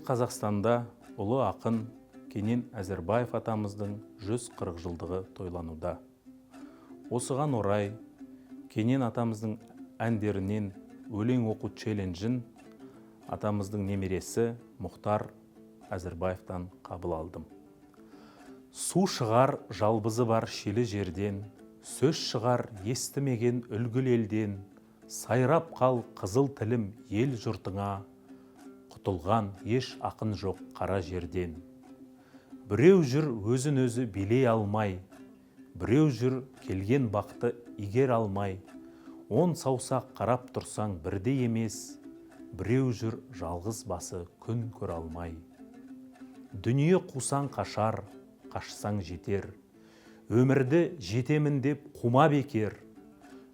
Қазақстанда ұлы ақын Кенен Әзірбаев атамыздың 140 жылдығы тойлануда. Осыған орай Кенен атамыздың әндерінен өлең оқу челленджін атамыздың немересі Мұхтар Әзірбаевтан қабыл алдым. Су шығар жалбызы бар шелі жерден, сөз шығар естімеген үлгіл елден, сайрап қал қызыл тілім ел жұртыңа, құтылған еш ақын жоқ қара жерден. Біреу жүр өзін өзі билей алмай, біреу жүр келген бақты игер алмай, он саусақ қарап тұрсаң бірде емес, біреу жүр жалғыз басы күн көр алмай. Дүние қусаң қашар, қашсаң жетер, өмірді жетемін деп қума бекер.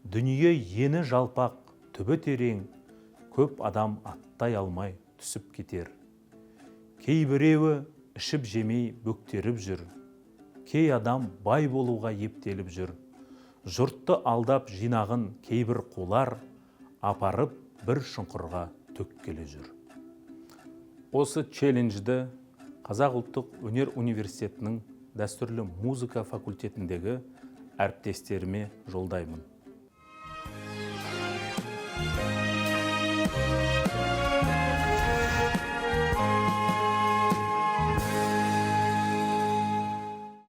Дүние ені жалпақ, түбі терең, көп адам аттай алмай түсіп кетер. Кейбіреуі ішіп жемей бөктеріп жүр, кей адам бай болуға ептеліп жүр. Жұртты алдап жинағын кейбір қулар, апарып бір шұңқырға төккелі жүр. Осы челленджді Қазақ ұлттық өнер университетінің дәстүрлі музыка факультетіндегі әріптестеріме жолдаймын.